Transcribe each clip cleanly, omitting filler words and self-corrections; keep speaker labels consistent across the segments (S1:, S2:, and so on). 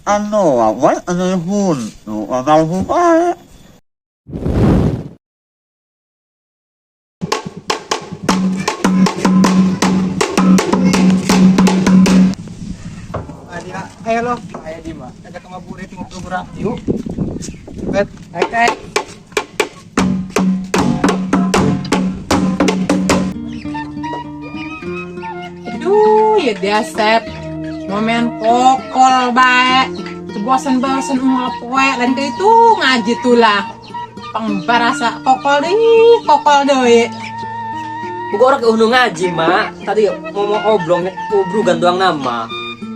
S1: ano, what ano yung hun? No, ano hun pa?
S2: Ayo lo, ayo di mah. Ada kemaburit ngobrol yuk. Bet, oke.
S3: Aduh, ya dia sep. Momen kokol bae. Bosan-bosan mau poe dan itu ngaji tulah. Pangbarasa kokol deh.
S4: Bukan orang ke ngaji mak. Tadi mau obrol obrogan doang nama.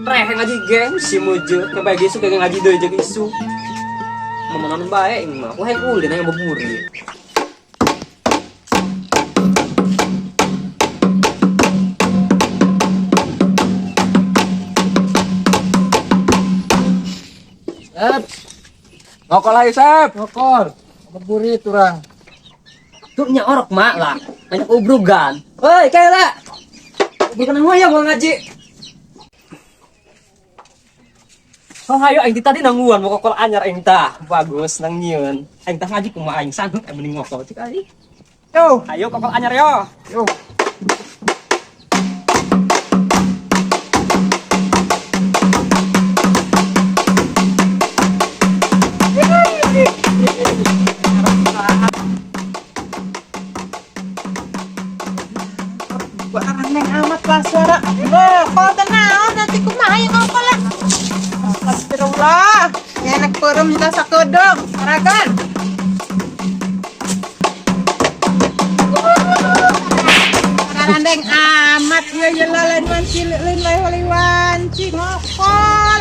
S4: Reh ngaji geng si mujo. Kayak isu kayak ngaji doi jadi isu. Mau non baik mah. Wah yang ulin yang buburi.
S2: Sep. Ngokol aja, Sep. Ngokol. Ngeburit orang.
S4: Tuh nya orok mak lah. Banyak obrogan. Woi kayak lah. Obrogan yang ya mau ngaji. Oh hayo aing tadi nangguan mau kokol anyar aing tah. Bagus nang nyieun. Aing tah ngaji kumaha aing sanggup mending ngokol cik ai.
S2: Yo.
S4: Ayo kokol anyar yo.
S2: Yo.
S3: Aneh amat lah suara. Loh, kalau tenang nanti kumaha yang ngokol lah. Astagfirullah. Enak perum kita sakodong. Aragan. Karandeng amat ya lain wanci lain wanci ngokol.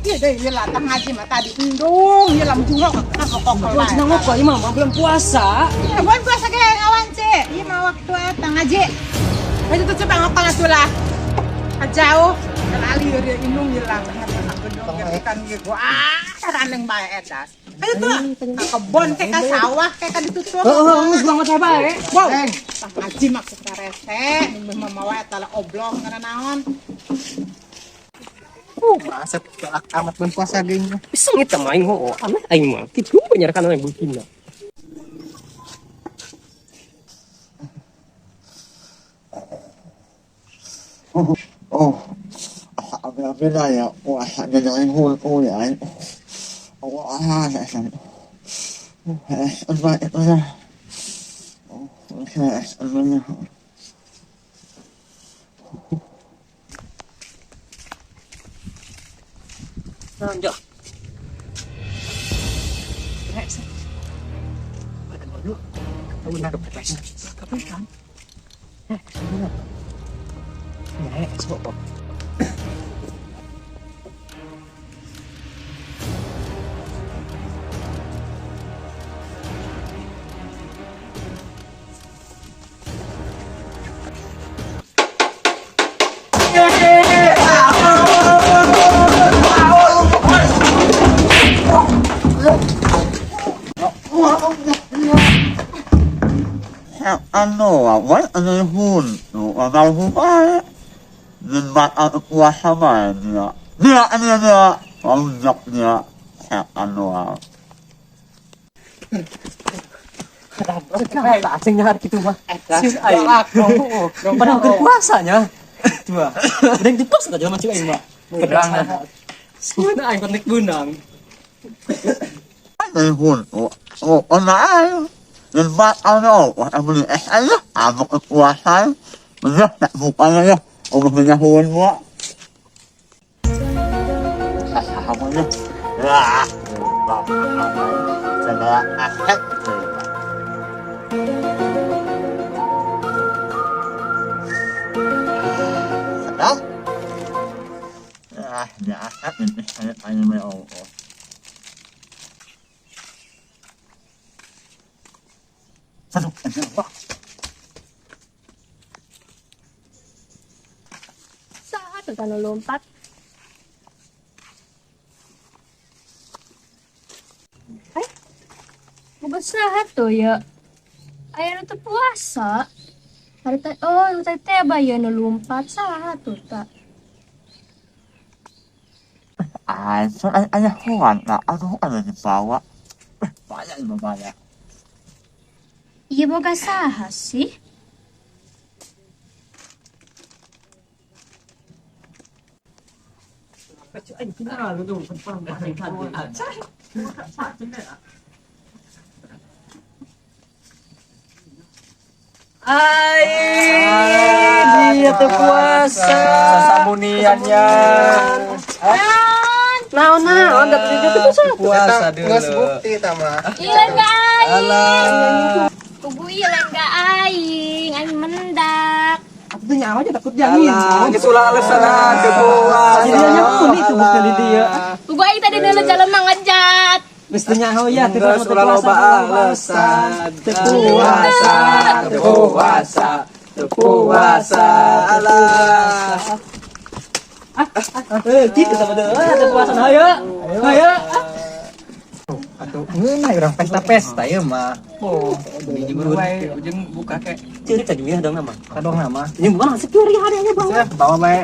S3: Iya deh, ya latah ngaji mah tadi endung, ya lam jungok ngokol lah.
S4: Nang ngokol ieu mah belum puasa.
S3: Ya bukan puasa kayak ngawan cek. Iya mah waktu eta ngaji. Ayo tuh coba ngokol atulah. Jauh, terali dia indung hilang. Kan gitu. Karandeng bae eta. Ayo tuh, ka kebon kayak ka sawah kayak ka ditutup.
S4: Geus banget bae.
S3: Wow, tah ngaji maksud rese, nu mamawa eta lah oblong kana naon.
S2: Masa galak amat berpuasa geng.
S4: Bisa ngita main ho. Aneh aing mah. Kitu penyerkan yang bukinna.
S1: Oh, apa ya? Wah, ada yang hun ya. Wah, ya. Apa itu ya? Oh, oke, sebenarnya.
S4: Nanjak.
S1: Ano, what ano yung hun? No, ano hun pa? Then ba't ang puasa ba niya? Niya. Ang yak niya. Ano.
S4: Tak asing nyahar gitu mah. Sis aing.
S2: Aku.
S4: Padahal berpuasanya. Dua. Udah yang dipas aja macam aing mah. Pedang. Sebenarnya aing konek gunang.
S1: Ano yung hun? Ano ay? Then ba't ano? What ano yung ano? Ano ang puasa? Ano? Nakbuka na yun. O magpinahuan mo. Sasahaw niya. Sana ahit. Sana? Ahit. Ano may oo. Ano ba?
S5: Saat tuh kan lompat. Bukan saat tuh ya. Ayah tuh puasa. Hari teh bayi nu lompat saat tuh tak.
S1: Ayah, ayah Juan, nah, aduh, ada dibawa. Banyak ini banyak.
S5: Iya boga saha sih?
S4: Dia tuh puasa.
S2: Samuniannya.
S4: Naon dapat dia tuh puasa.
S2: Puasa dulu. Nges bukti tama.
S5: Ilan ga aing.
S2: Alah.
S5: Kugu ilan ga aing. Aing mendak.
S2: Aku tuh nyawa aja takut jangin. Kesulah alasan ke puasa. Jadi hanya unik tuh bukan di dia.
S5: Kugu aing tadi dulu jalan mangejat.
S2: Mesti nyaho ya, tidak sudah loba alasan. Puasa. Alah.
S4: Gitu sama deh. Ada puasa hayo.
S2: Atuh, ngeunah urang pesta-pesta ya mah. Oh, biji wae ujung buka ke
S4: Ciri tadi ya dong nama.
S2: kadong nama.
S4: Ini bukan security hadiahnya bang.
S2: Ya, bawa bae.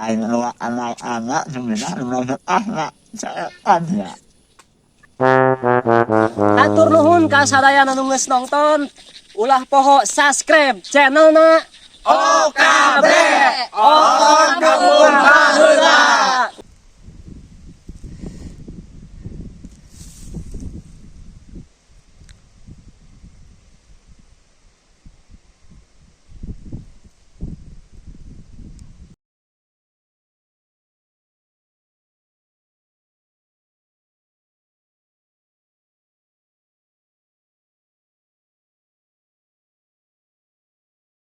S1: Ayah anak-anak sebenarnya menurut anak saya ada.
S4: Atur nuhun ka sadaya anu geus nonton. Ulah poho subscribe channelna
S1: OKB, Ohon Kebun Baheula.